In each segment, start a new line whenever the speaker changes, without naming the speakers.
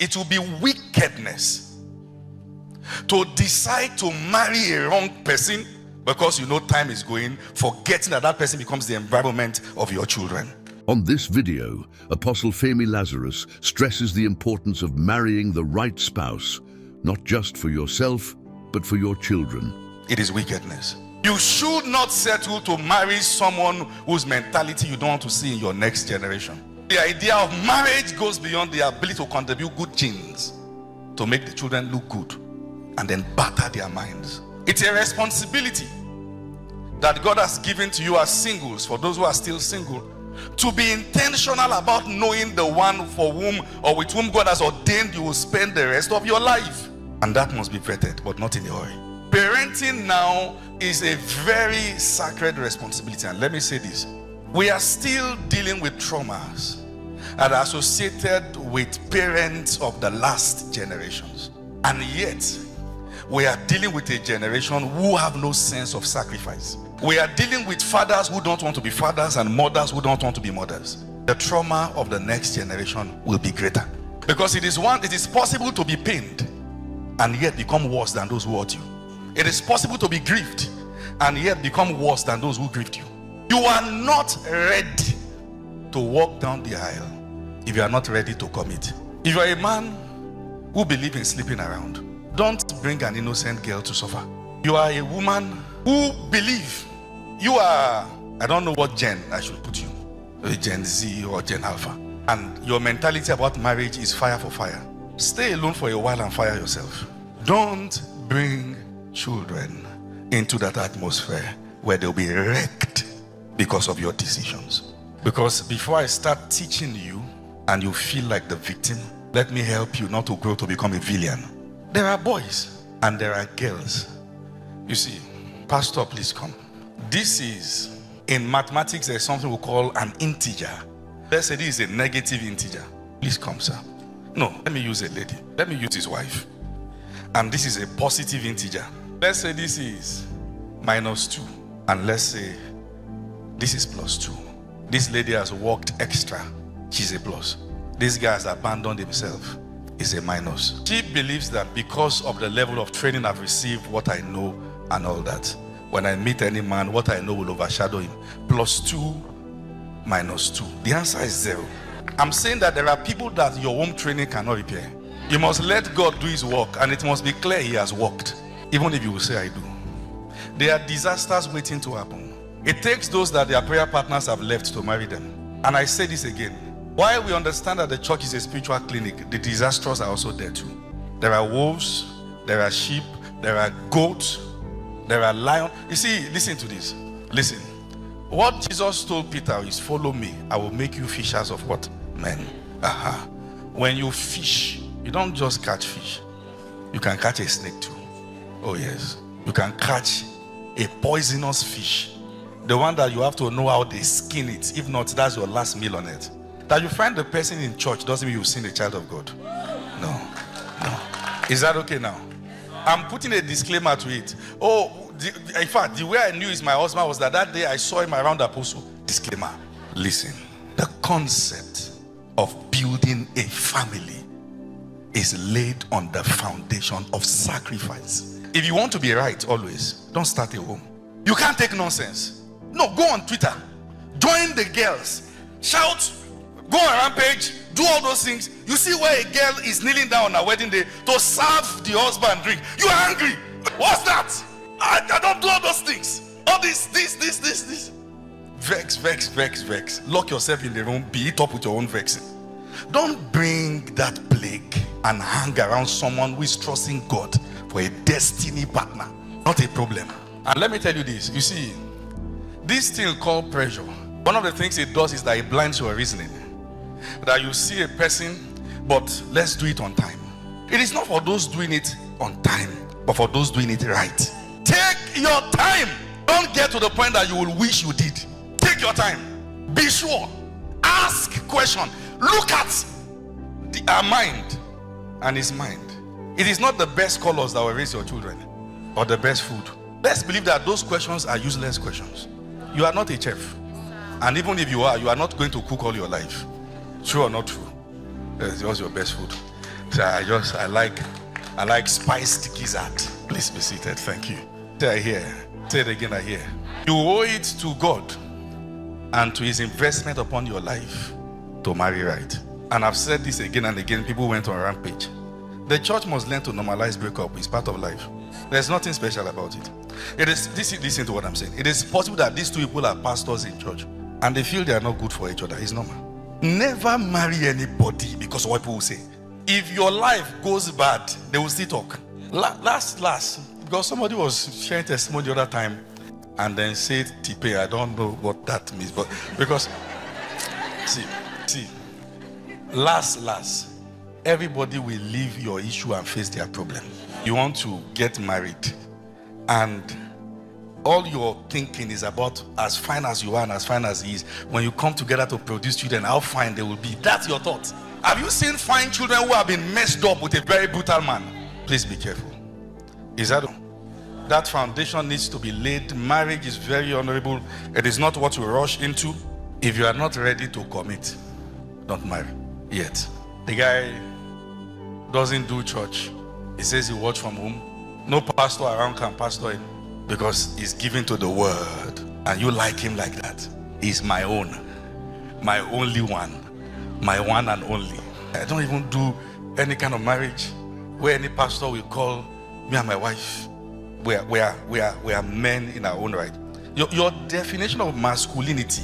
It will be wickedness to decide to marry a wrong person because you know time is going, forgetting that that person becomes the environment of your children.
On this video, Apostle Femi Lazarus stresses the importance of marrying the right spouse, not just for yourself, but for your children.
It is wickedness. You should not settle to marry someone whose mentality you don't want to see in your next generation. The idea of marriage goes beyond the ability to contribute good genes to make the children look good and then batter their minds. It's a responsibility that God has given to you as singles, for those who are still single, to be intentional about knowing the one for whom or with whom God has ordained you will spend the rest of your life. And that must be vetted, but not in a hurry. Parenting now is a very sacred responsibility. And let me say this, we are still dealing with traumas that are associated with parents of the last generations. And yet, we are dealing with a generation who have no sense of sacrifice. We are dealing with fathers who don't want to be fathers and mothers who don't want to be mothers. The trauma of the next generation will be greater. Because it is possible to be pained and yet become worse than those who hurt you. It is possible to be grieved and yet become worse than those who grieved you. You are not ready to walk down the aisle if you are not ready to commit. If you are a man who believes in sleeping around, don't bring an innocent girl to suffer. You are a woman who believes you are, I don't know what gen I should put you, Gen Z or Gen Alpha, and your mentality about marriage is fire for fire. Stay alone for a while and fire yourself. Don't bring children into that atmosphere where they'll be wrecked because of your decisions. Because before I start teaching you and you feel like the victim, let me help you not to grow to become a villain. There are boys and there are girls. You see, Pastor, please come. This is, in mathematics, there's something we call an integer. Let's say this is a negative integer. Please come, sir. No, let me use a lady. Let me use his wife. And this is a positive integer. Let's say this is -2. And let's say this is +2. This lady has worked extra. She's a plus. This guy has abandoned himself. Is a minus. She believes that because of the level of training I've received, what I know and all that, when I meet any man, what I know will overshadow him. +2, -2. The answer is 0. I'm saying that there are people that your home training cannot repair. You must let God do his work, and it must be clear he has worked, even if you will say I do. There are disasters waiting to happen. It takes those that their prayer partners have left to marry them. And I say this again, while we understand that the church is a spiritual clinic, the disasters are also there too. There are wolves, there are sheep, there are goats, there are lions. You see, listen to this. Listen. What Jesus told Peter is, follow me. I will make you fishers of what? Men. When you fish, you don't just catch fish. You can catch a snake too. Oh yes. You can catch a poisonous fish. The one that you have to know how they skin it. If not, that's your last meal on it. That you find the person in church doesn't mean you've seen a child of God. No. Is that okay now? I'm putting a disclaimer to it. In fact, the way I knew he's my husband was that day I saw him around the apostle. Disclaimer. Listen, the concept of building a family is laid on the foundation of sacrifice. If you want to be right always, don't start a home. You can't take nonsense. No, go on Twitter. Join the girls. Shout. Go on rampage, do all those things. You see where a girl is kneeling down on her wedding day to serve the husband drink. You are angry. What's that? I don't do all those things. All this. Vex. Lock yourself in the room. Be it up with your own vexing. Don't bring that plague and hang around someone who is trusting God for a destiny partner. Not a problem. And let me tell you this. You see, this thing called pressure, one of the things it does is that it blinds your reasoning. That you see a person, but let's do it on time. It is not for those doing it on time, but for those doing it right. Take your time. Don't get to the point that you will wish you did. Take your time. Be sure. Ask question. Look at our mind and his mind. It is not the best colors that will raise your children or the best food. Let's believe that those questions are useless questions. You are not a chef. And even if you are not going to cook all your life. True or not true? What's your best food? So I like spiced gizzard. Please be seated. Thank you. Say I hear. Say it again, I hear. You owe it to God and to his investment upon your life to marry right. And I've said this again and again. People went on a rampage. The church must learn to normalize breakup. It's part of life. There's nothing special about it. Listen to what I'm saying. It is possible that these two people are pastors in church and they feel they are not good for each other. It's normal. Never marry anybody because of what people will say. If your life goes bad, they will still talk. Last, because somebody was sharing testimony the other time and then said, Tipe, I don't know what that means, but because, see, last, everybody will leave your issue and face their problem. You want to get married and all your thinking is about as fine as you are and as fine as he is. When you come together to produce children, how fine they will be. That's your thought. Have you seen fine children who have been messed up with a very brutal man? Please be careful. Is that foundation needs to be laid. Marriage is very honorable. It is not what you rush into. If you are not ready to commit, don't marry yet. The guy doesn't do church. He says he works from home. No pastor around can pastor him because he's given to the word. And you like him like that. He's my own, my only one, my one and only. I don't even do any kind of marriage where any pastor will call me and my wife. We are men in our own right. Your definition of masculinity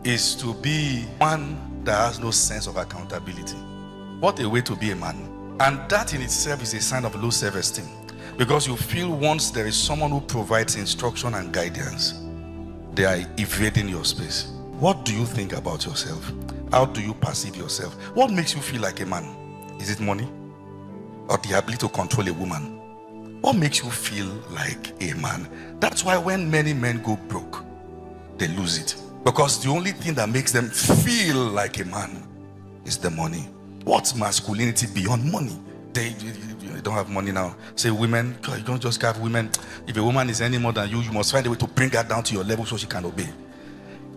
is to be one that has no sense of accountability. What a way to be a man. And that in itself is a sign of low self-esteem, because you feel once there is someone who provides instruction and guidance, they are evading your space. What do you think about yourself? How do you perceive yourself? What makes you feel like a man? Is it money or the ability to control a woman? What makes you feel like a man? That's why when many men go broke, they lose it, because the only thing that makes them feel like a man is the money. What's masculinity beyond money? They don't have money now. Say women, you don't just have women. If a woman is any more than you, you must find a way to bring her down to your level so she can obey.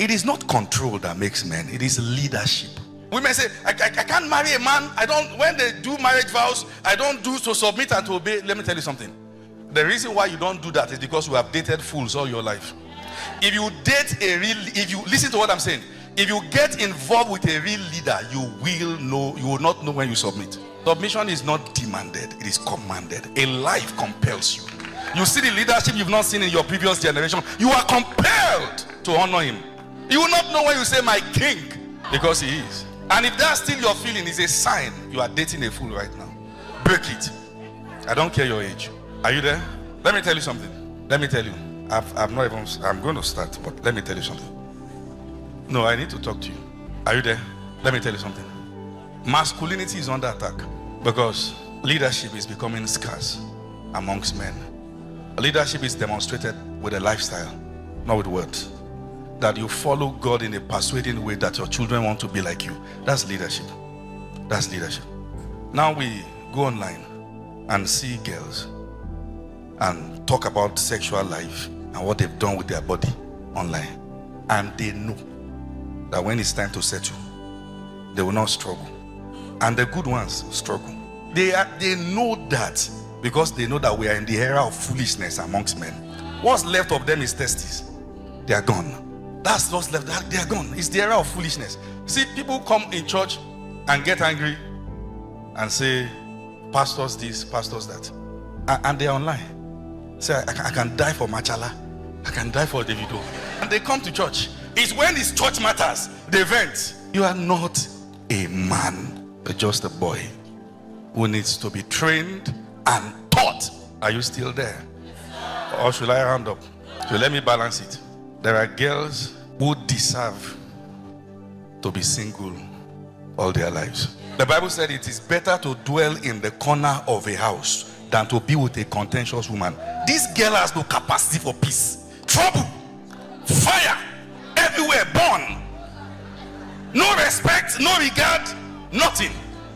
It is not control that makes men. It is leadership. Women say, I can't marry a man. When they do marriage vows, I don't do to submit and to obey. Let me tell you something. The reason why you don't do that is because you have dated fools all your life. If you listen to what I'm saying, if you get involved with a real leader, you will not know when you submit. Submission is not demanded, it is commanded. A life compels you. You see the leadership you've not seen in your previous generation. You are compelled to honor him. You will not know when you say my king, because he is. And if that's still your feeling, it's a sign you are dating a fool right now. Break it. I don't care your age. Are you there? Let me tell you something. Let me tell you. I'm going to start, but let me tell you something. No, I need to talk to you. Are you there? Let me tell you something. Masculinity is under attack because leadership is becoming scarce amongst men. Leadership is demonstrated with a lifestyle, not with words. That you follow God in a persuading way that your children want to be like you. That's leadership. That's leadership. Now we go online and see girls and talk about sexual life and what they've done with their body online. And they know that when it's time to settle, they will not struggle. And the good ones struggle. They know that because they know that we are in the era of foolishness amongst men. What's left of them is testes. They are gone. That's what's left. They are gone. It's the era of foolishness. See, people come in church and get angry and say, pastors this, pastors that. And they're online. Say, I can die for Machala. I can die for Davido. And they come to church. It's when it's church matters, they vent. You are not a man, but just a boy who needs to be trained and taught. Are you still there? Or should I round up? So let me balance it. There are girls who deserve to be single all their lives. The Bible said it is better to dwell in the corner of a house than to be with a contentious woman. This girl has no capacity for peace. Trouble, fire, everywhere, born. No respect, no regard, nothing.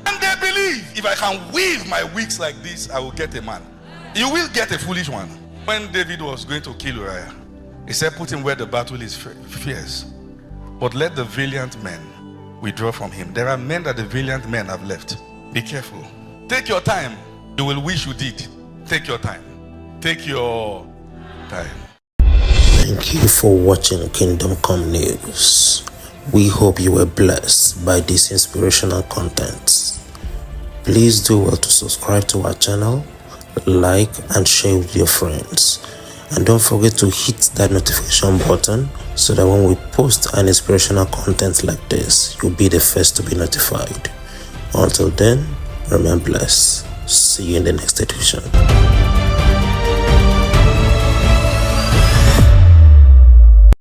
And they believe if I can weave my wigs like this, I will get a man. You will get a foolish one. When David was going to kill Uriah, he said, put him where the battle is fierce, but let the valiant men withdraw from him. There are men that the valiant men have left. Be careful. Take your time. You will wish you did. Take your time. Take your time.
Thank you for watching Kingdom Come News. We hope you were blessed by this inspirational content. Please do well to subscribe to our channel, like and share with your friends. And don't forget to hit that notification button so that when we post an inspirational content like this, you'll be the first to be notified. Until then, remain blessed. See you in the next edition.